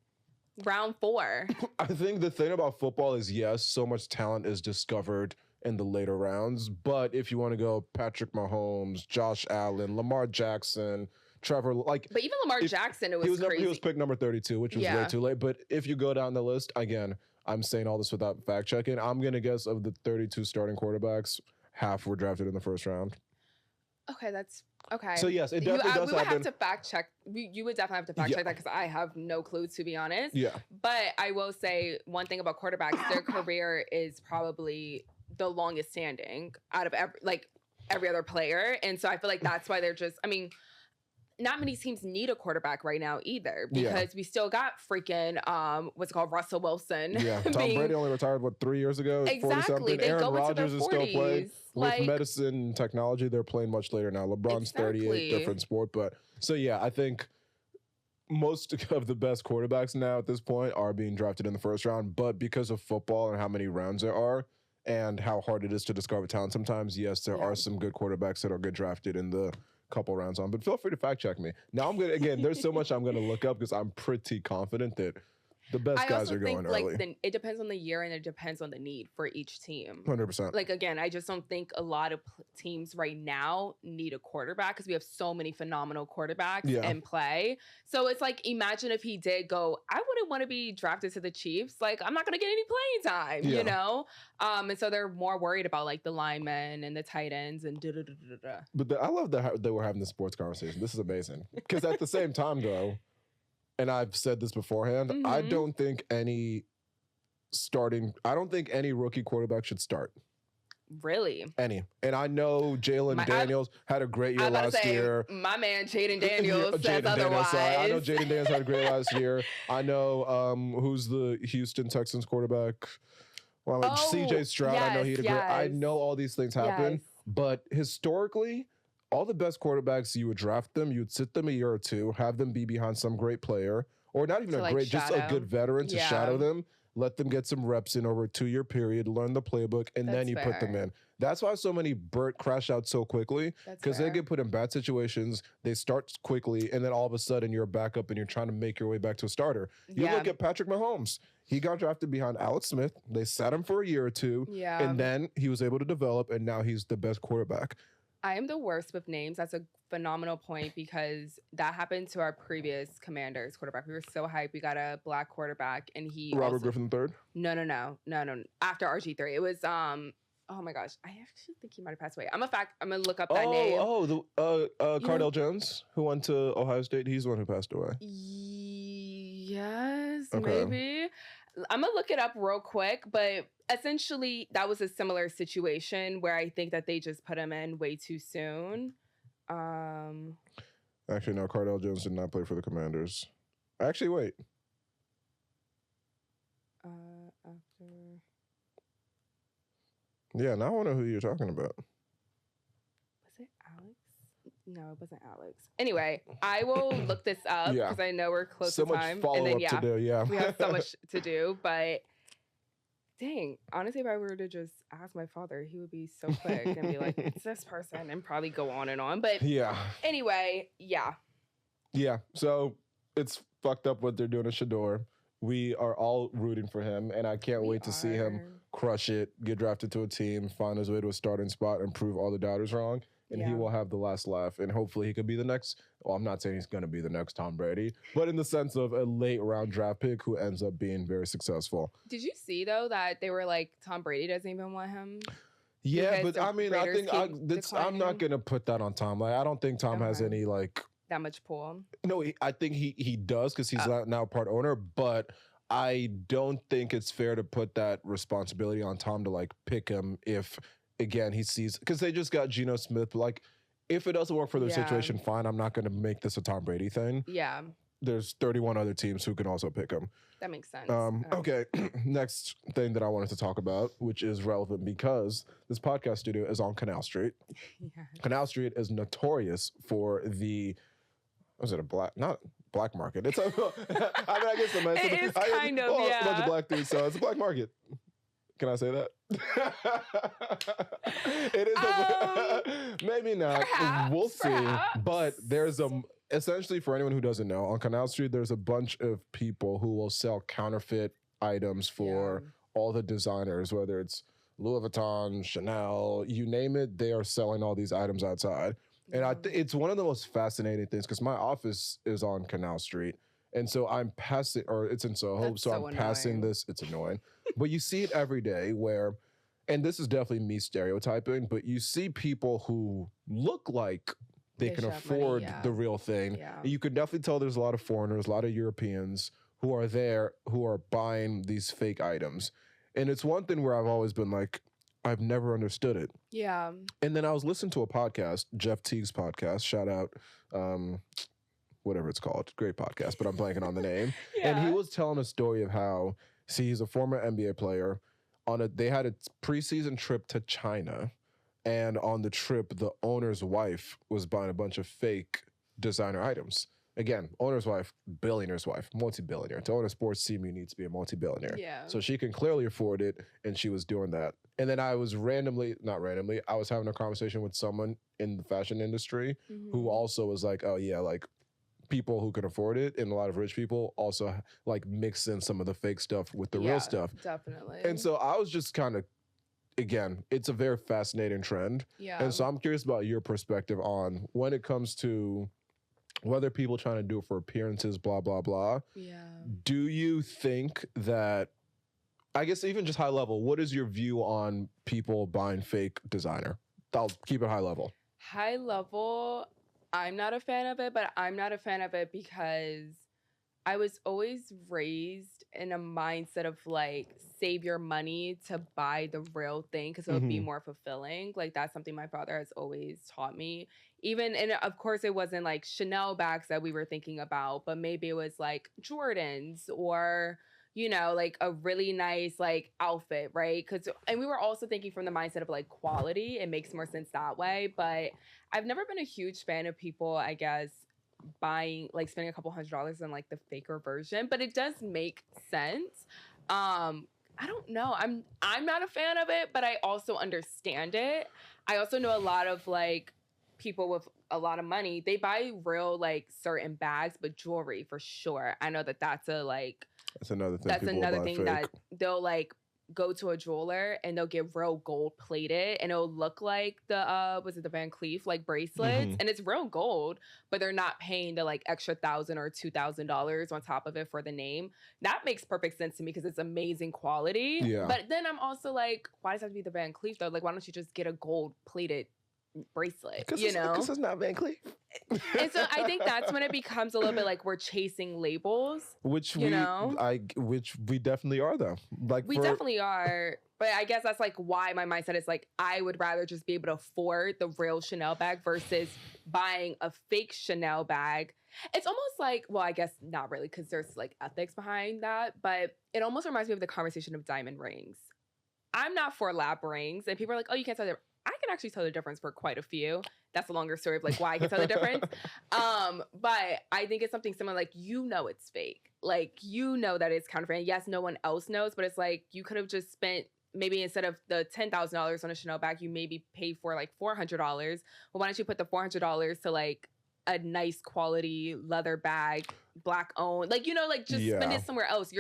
round 4. I think the thing about football is, yes, so much talent is discovered in the later rounds. But if you want to go Patrick Mahomes, Josh Allen, Lamar Jackson, Trevor, but even Lamar Jackson, it was crazy. He was picked number 32, which was way too late. But if you go down the list, again, I'm saying all this without fact checking. I'm going to guess of the 32 starting quarterbacks, half were drafted in the first round. Okay, that's okay. So yes, it definitely does happen. We would have to fact check. You would definitely have to fact check that because I have no clue, to be honest. Yeah. But I will say one thing about quarterbacks: their career is probably the longest standing out of every other player, and so I feel like that's why they're just. I mean, not many teams need a quarterback right now either because we still got freaking what's it called, Russell Wilson. Yeah, Tom Brady only retired 3 years ago. Exactly, they Aaron go Rodgers into is their 40s. Still playing with medicine and technology. They're playing much later now. LeBron's 38, different sport, but so yeah, I think most of the best quarterbacks now at this point are being drafted in the first round, but because of football and how many rounds there are and how hard it is to discover talent, sometimes yes, there are some good quarterbacks that will get drafted in the couple rounds on, but feel free to fact check me. Now I'm gonna there's so much I'm gonna look up because I'm pretty confident that the best guys are going early. It depends on the year and it depends on the need for each team. 100%. Like again, I just don't think a lot of teams right now need a quarterback because we have so many phenomenal quarterbacks in play. So it's like, imagine if he did go, I wouldn't want to be drafted to the Chiefs. Like I'm not gonna get any playing time, you know. And so they're more worried about like the linemen and the tight ends and But I love that we're having this sports conversation. This is amazing because at the same time though. And I've said this beforehand, I don't think any rookie quarterback should start. Really? Any. And I know Jalen Daniels had a great year last year. My man, Jaden Daniels, says otherwise. I know Jaden Daniels had a great last year. I know who's the Houston Texans quarterback? Well, CJ Stroud, I know he had a great. I know all these things happen. But historically, all the best quarterbacks, you would draft them, you'd sit them a year or two, have them be behind some great player, or not even just a good veteran to shadow them, let them get some reps in over a 2-year period, learn the playbook, and then you put them in. That's why so many crash out so quickly, because they get put in bad situations, they start quickly, and then all of a sudden you're back up and you're trying to make your way back to a starter. You look at Patrick Mahomes. He got drafted behind Alex Smith. They sat him for a year or two, and then he was able to develop, and now he's the best quarterback. I am the worst with names. That's a phenomenal point because that happened to our previous Commanders quarterback. We were so hyped. We got a black quarterback and he Robert Griffin III? No. After RG3. It was oh my gosh. I actually think he might have passed away. I'm gonna look up that name. Cardell Jones, who went to Ohio State. He's the one who passed away. Yes, maybe. I'm gonna look it up real quick, but essentially that was a similar situation where I think that they just put him in way too soon. Actually, no, Cardell Jones did not play for the Commanders. Actually, wait. Yeah, now I want to know who you're talking about. Was it Alex? No, it wasn't Alex. Anyway, I will look this up because I know we're close to time. So much follow-up to do, we have so much to do, but dang, honestly, if I were to just ask my father, he would be so quick and be like, it's this person and probably go on and on. But anyway, Yeah, so it's fucked up what they're doing to Shedeur. We are all rooting for him, and I can't We wait to see him are. crush it, get drafted to a team, find his way to a starting spot, and prove all the doubters wrong. And he Yeah. will have the last laugh, and hopefully he could be the next. Well, I'm not saying he's going to be the next Tom Brady, but in the sense of a late round draft pick who ends up being very successful. Did you see though that they were like Tom Brady doesn't even want him? Yeah, Because but the I mean, I Raiders think keep I'm not declining? going to put that on Tom. Like, I don't think Tom has Okay. any like. That much pull. No, I think he does because he's now part owner, but I don't think it's fair to put that responsibility on Tom to like pick him if again he sees because they just got Geno Smith. Like if it doesn't work for their Yeah. situation, fine. I'm not going to make this a Tom Brady thing. Yeah, There's 31 other teams who can also pick him. that makes sense. Okay, next thing that I wanted to talk about, which is relevant because this podcast studio is on Canal Street. Yeah. Canal Street is notorious for the was it a black market? It's a, I mean, I guess It is kind of, It's a bunch yeah. of black dudes, so it's a black market. Can I say that? It is maybe not. We'll see. Perhaps. But there's essentially for anyone who doesn't know, on Canal Street, there's a bunch of people who will sell counterfeit items for all the designers, whether it's Louis Vuitton, Chanel, you name it, they are selling all these items outside. And it's one of the most fascinating things because my office is on Canal Street. And so I'm passing, or it's in Soho, That's so so I'm passing annoying. this. It's annoying. But you see it every day where, and this is definitely me stereotyping, but you see people who look like they They can should have money, afford yeah. the real thing. Yeah. You could definitely tell there's a lot of foreigners, a lot of Europeans who are there who are buying these fake items. And it's one thing where I've always been like, I've never understood it. Yeah. And then I was listening to a podcast, Jeff Teague's podcast, shout out, whatever it's called, great podcast, but I'm blanking on the name. And he was telling a story of how, see, he's a former NBA player. They had a preseason trip to China, and on the trip, the owner's wife was buying a bunch of fake designer items. Again, owner's wife, billionaire's wife, multi-billionaire. To own a sports team, you need to be a multi-billionaire. Yeah. So she can clearly afford it, and she was doing that. And then I was I was having a conversation with someone in the fashion industry who also was like, oh yeah, like people who can afford it and a lot of rich people also like mix in some of the fake stuff with the real stuff. Definitely. And so I was just kind of, again, it's a very fascinating trend. yeah. And so I'm curious about your perspective on when it comes to whether people trying to do it for appearances, blah, blah, blah. yeah. Do you think that, I guess even just high level, what is your view on people buying fake designer? I'll keep it high level. High level, I'm not a fan of it, but I'm not a fan of it because I was always raised in a mindset of like save your money to buy the real thing because it would be more fulfilling. Like that's something my father has always taught me. Even, and of course it wasn't like Chanel bags that we were thinking about, but maybe it was like Jordans or, you know, like a really nice like outfit, right? And we were also thinking from the mindset of like quality. It makes more sense that way. But I've never been a huge fan of people, I guess, buying like spending a couple $100s on like the faker version, but it does make sense. I don't know. I'm not a fan of it, but I also understand it. I also know a lot of like people with a lot of money, they buy real like certain bags, but jewelry for sure. I know that that's a like That's another thing. that's people another buy thing fake. that they'll like go to a jeweler and they'll get real gold plated and it'll look like the was it the Van Cleef like bracelets and it's real gold, but they're not paying the like extra $1,000 or $2,000 on top of it for the name. That makes perfect sense to me because it's amazing quality. Yeah. But then I'm also like, why does it have to be the Van Cleef though? Like, why don't you just get a gold plated bracelet? You know, because it's not Van Cleef. and so I think that's when it becomes a little bit like we're chasing labels. Which you know? which we definitely are though. Like We definitely are. But I guess that's like why my mindset is like, I would rather just be able to afford the real Chanel bag versus buying a fake Chanel bag. It's almost like, well, I guess not really because there's like ethics behind that, but it almost reminds me of the conversation of diamond rings. I'm not for lab rings and people are like, oh, you can't tell the I can actually tell the difference for quite a few. That's a longer story of like why I can tell the difference. But I think it's something similar, like, you know, it's fake. Like, you know that it's counterfeit. And yes, no one else knows, but it's like, you could have just spent maybe instead of the $10,000 on a Chanel bag, you maybe paid for like $400. Well, why don't you put the $400 to like a nice quality leather bag, black owned, like, like just spend it somewhere else.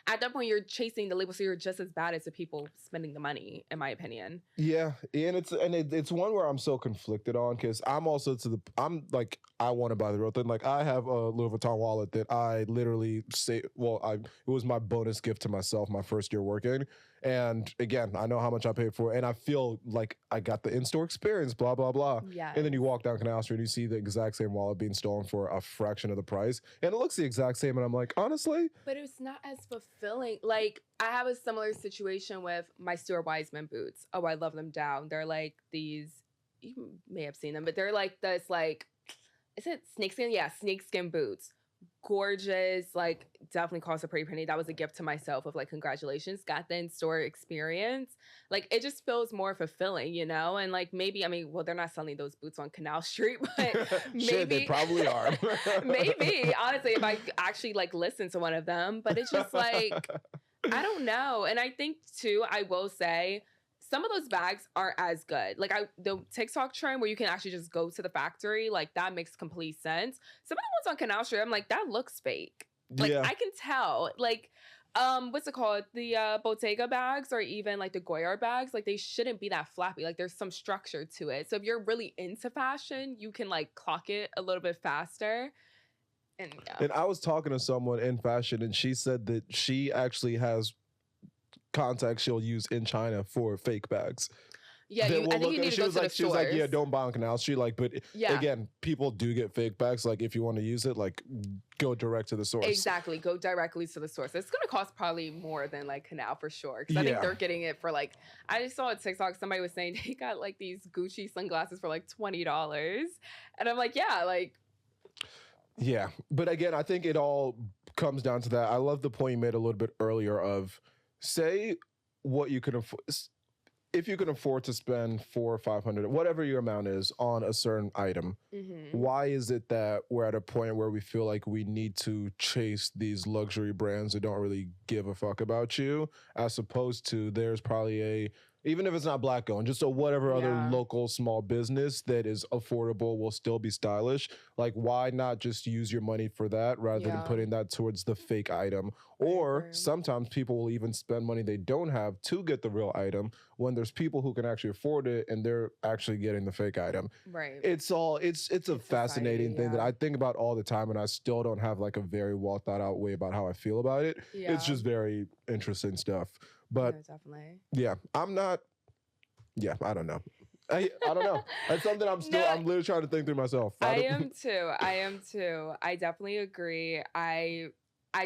At that point, you're chasing the label, so you're just as bad as the people spending the money, in my opinion. Yeah, and it's one where I'm so conflicted on, because I'm also I'm like, I want to buy the real thing. Like, I have a Louis Vuitton wallet that I literally it was my bonus gift to myself my first year working. And again, I know how much I paid for it, and I feel like I got the in-store experience, blah, blah, blah. Yes. And then you walk down Canal Street, and you see the exact same wallet being stolen for a fraction of the price. And it looks the exact same, and I'm like, honestly? But it's not as fulfilling. Like, I have a similar situation with my Stuart Weitzman boots. Oh, I love them down. They're like these, you may have seen them, but they're like this, like, is it snakeskin? Yeah, snakeskin boots. Gorgeous, like, definitely cost a pretty penny. That was a gift to myself of like, congratulations, got the in-store experience. Like, it just feels more fulfilling, and like, maybe, I mean, well, they're not selling those boots on Canal Street, but maybe Shit, they probably are. maybe, honestly, if I actually like listen to one of them. But it's just like, I don't know. And I think too, I will say, some of those bags aren't as good. Like, the TikTok trend where you can actually just go to the factory, like, that makes complete sense. Some of the ones on Canal Street, I'm like, that looks fake. Like, I can tell. Like, what's it called? The Bottega bags, or even like the Goyard bags, like, they shouldn't be that flappy. Like, there's some structure to it. So if you're really into fashion, you can like clock it a little bit faster. And I was talking to someone in fashion, and she said that she actually has contacts she'll use in China for fake bags. Yeah, I think you need to go to the stores. She was like, yeah, don't buy on Canal Street. Like, but again, people do get fake bags. Like, if you want to use it, like, go direct to the source. Exactly, go directly to the source. It's gonna cost probably more than like Canal for sure. Because I think they're getting it for like, I just saw a TikTok, somebody was saying they got like these Gucci sunglasses for like $20, and I'm like, yeah, like. Yeah, but again, I think it all comes down to that. I love the point you made a little bit earlier of, say what you can afford. If you can afford to spend $400 or $500, whatever your amount is, on a certain item, why is it that we're at a point where we feel like we need to chase these luxury brands that don't really give a fuck about you, as opposed to there's probably even if it's not black owned, just whatever other local small business that is affordable will still be stylish. Like, why not just use your money for that rather than putting that towards the fake item? Or sometimes people will even spend money they don't have to get the real item when there's people who can actually afford it and they're actually getting the fake item. Right. It's a fascinating thing that I think about all the time, and I still don't have like a very well thought out way about how I feel about it. Yeah. It's just very interesting stuff. But definitely. Yeah, I'm not. Yeah, I don't know. I don't know. That's something I'm literally trying to think through myself. I am too. I definitely agree. I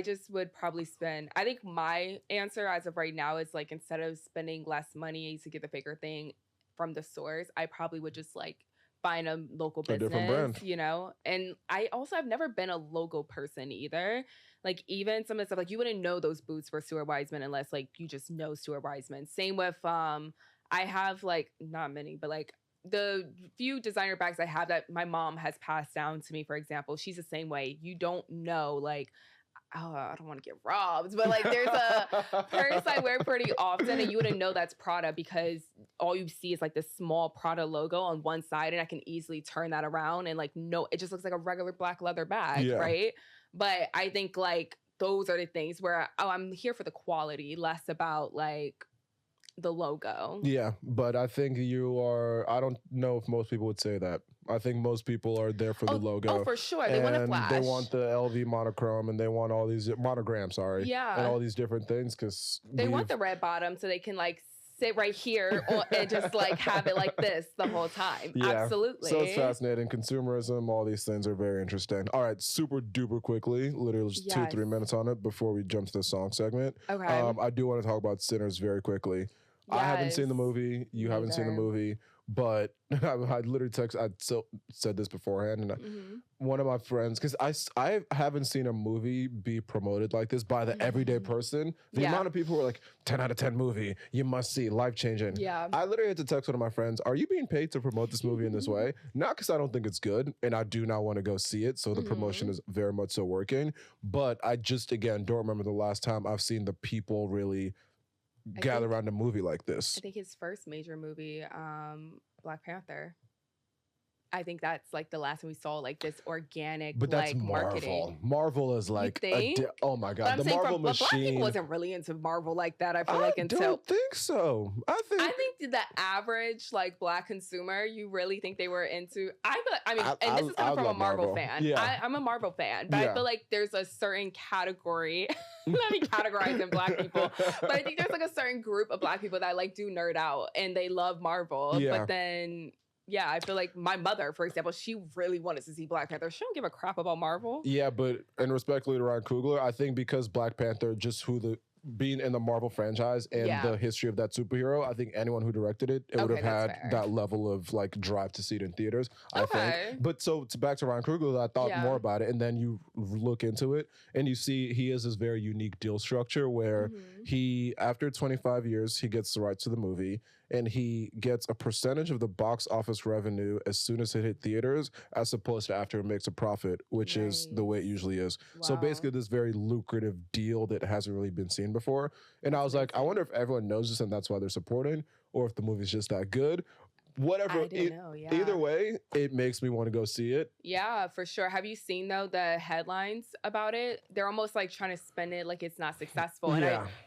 just would probably spend, I think my answer as of right now is like, instead of spending less money to get the faker thing from the source, I probably would just like find a local business, different brand. And I also have never been a logo person either. Like, even some of the stuff, like, you wouldn't know those boots for Stuart Weitzman unless like you just know Stuart Weitzman. Same with I have like, not many, but like the few designer bags I have that my mom has passed down to me, for example. She's the same way. You don't know, like, oh, I don't want to get robbed, but like, there's a purse I wear pretty often, and you wouldn't know that's Prada because all you see is like this small Prada logo on one side, and I can easily turn that around and like, no, it just looks like a regular black leather bag, right? But I think like those are the things where, I'm here for the quality, less about like the logo. Yeah, but I think I don't know if most people would say that. I think most people are there for the logo. Oh, for sure. They want a flash. They want the LV monochrome, and they want all these monograms, and all these different things, because they want the red bottom so they can like sit right here and just like have it like this the whole time. Yeah. Absolutely. So it's fascinating. Consumerism, all these things are very interesting. All right, super duper quickly, literally just 2-3 minutes on it before we jump to the song segment. Okay. I do want to talk about Sinners very quickly. Yes. I haven't seen the movie. You haven't seen the movie. But I literally said this beforehand, and one of my friends, because I haven't seen a movie be promoted like this by the everyday person. The amount of people who are like, 10 out of 10 movie, you must see, life-changing. Yeah. I literally had to text one of my friends, are you being paid to promote this movie in this way? Not because I don't think it's good, and I do not want to go see it, so the promotion is very much so working. But I just, again, don't remember the last time I've seen the people really gather around a movie like this. I think his first major movie, Black Panther. I think that's like the last time we saw like this organic, But that's like Marvel. marketing. Marvel is like, oh my But God, I'm the saying Marvel black people machine. wasn't really into Marvel like that. I feel I like until don't think so. I think the average like black consumer, you really think they were into? I feel like, I mean, and this is coming I from a love Marvel Marvel. fan. Yeah. I'm a Marvel fan, but Yeah. I feel like there's a certain category. Let me categorize black people, but I think there's like a certain group of black people that like do nerd out and they love Marvel. Yeah. But then, yeah, I feel like my mother, for example, she really wanted to see Black Panther. She don't give a crap about Marvel. Yeah, but and respectfully to Ryan Coogler, I think because Black Panther, just being in the Marvel franchise and the history of that superhero, I think anyone who directed it would have had that level of like drive to see it in theaters. I think. But so back to Ryan Coogler, I thought more about it, and then you look into it and you see he has this very unique deal structure where he, after 25 years, he gets the rights to the movie. And he gets a percentage of the box office revenue as soon as it hit theaters, as opposed to after it makes a profit, which is the way it usually is. Wow. So basically this very lucrative deal that hasn't really been seen before. And I was like, I wonder if everyone knows this and that's why they're supporting, or if the movie's just that good. Whatever. Either way, it makes me want to go see it. Yeah, for sure. Have you seen though the headlines about it? They're almost like trying to spin it like it's not successful.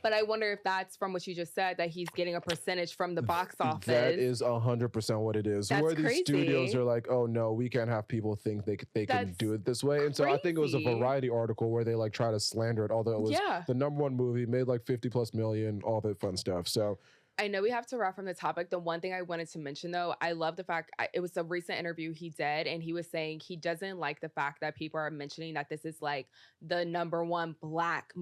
But I wonder if that's from what you just said, that he's getting a percentage from the box office. That is 100% what it is. That's where these crazy. Studios are like, oh no, we can't have people think they can do it this way. And so I think it was a Variety article where they like try to slander it, although it was the #1 movie, made like 50+ million, all that fun stuff. So I know we have to wrap from the topic. The one thing I wanted to mention, though, I love the fact it was a recent interview he did, and he was saying he doesn't like the fact that people are mentioning that this is like the #1 black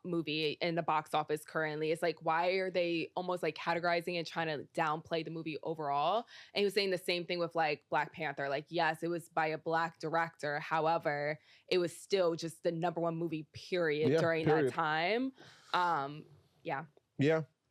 movie in the box office currently. It's like, why are they almost like categorizing and trying to downplay the movie overall? And he was saying the same thing with like Black Panther. Like, yes, it was by a black director. However, it was still just the #1 movie period during that time.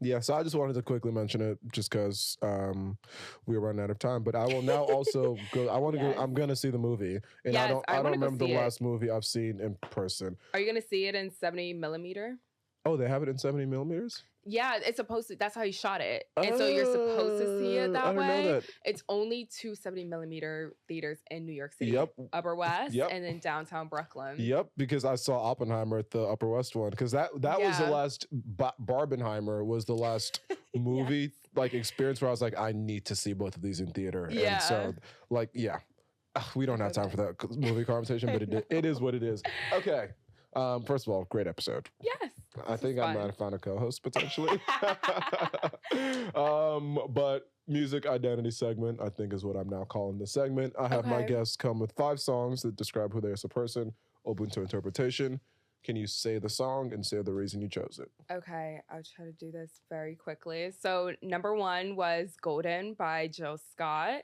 Yeah, so I just wanted to quickly mention it just because we're running out of time. But I will now also go. I want to go. I'm gonna see the movie, and I don't remember the last movie I've seen in person. Are you gonna see it in 70mm? Oh, they have it in 70mm? Yeah, it's supposed to. That's how he shot it, and so you're supposed to see it that way. It's only 2 70mm theaters in New York City, Upper West, and then downtown Brooklyn. Yep, because I saw Oppenheimer at the Upper West one, because that was the last. Barbenheimer was the last movie like experience where I was like, I need to see both of these in theater. Yeah. And so like, we don't have time for that movie conversation, but it is what it is. Okay. First of all, great episode. Yes. I think I might have found a co-host potentially. But music identity segment, I think, is what I'm now calling the segment. I have my guests come with 5 songs that describe who they are as a person, open to interpretation. Can you say the song and say the reason you chose it? Okay, I'll try to do this very quickly. So #1 was Golden by Jill Scott.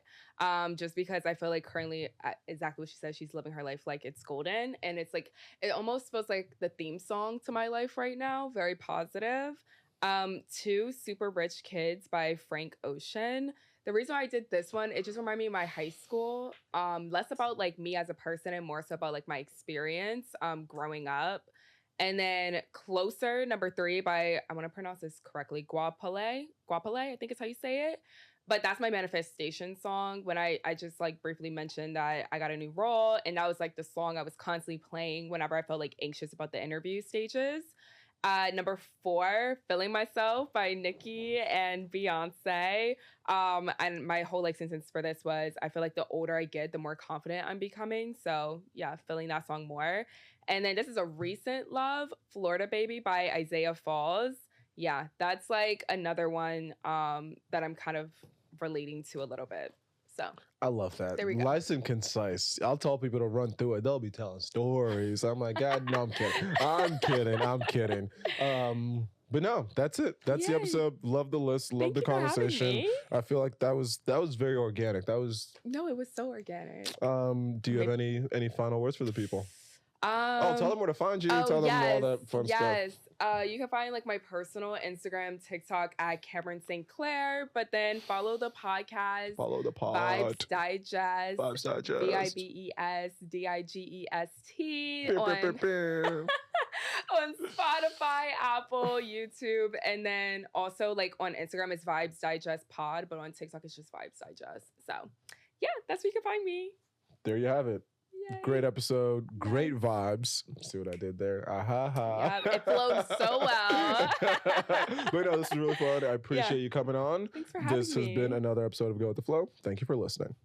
Just because I feel like currently, exactly what she says, she's living her life like it's golden. And it's like, it almost feels like the theme song to my life right now. Very positive. 2, Super Rich Kids by Frank Ocean. The reason why I did this one, it just reminded me of my high school. Less about like me as a person and more so about like my experience growing up. And then Closer, #3 by, I want to pronounce this correctly, Guapale, I think is how you say it. But that's my manifestation song when I just like briefly mentioned that I got a new role. And that was like the song I was constantly playing whenever I felt like anxious about the interview stages. #4, Feeling Myself by Nicki and Beyonce. And my whole like sentence for this was, I feel like the older I get, the more confident I'm becoming. So yeah, feeling that song more. And then this is a recent love, Florida Baby by Isaiah Falls. Yeah, that's like another one that I'm kind of relating to a little bit. So I love that. There we go. Nice and concise. I'll tell people to run through it. They'll be telling stories. I'm like, God, no, I'm kidding. But no, that's it. That's the episode. Love the list. Love the conversation. I feel like that was very organic. No, it was so organic. Do you have any final words for the people? Tell them where to find you. Tell them all that fun stuff. Yes. You can find like my personal Instagram, TikTok at Camryn St. Clair, but then follow the podcast. Follow the pod. Vibes Digest. Vibes Digest. VIBESDIGEST on Spotify, Apple, YouTube, and then also like on Instagram it's Vibes Digest Pod, but on TikTok it's just Vibes Digest. So yeah, That's where you can find me. There you have it. Yay. Great episode. Great vibes. See what I did there? Yeah, it flowed so well. But no, this is really fun. I appreciate you coming on. Thanks for having me. This has been another episode of Go With The Flow. Thank you for listening.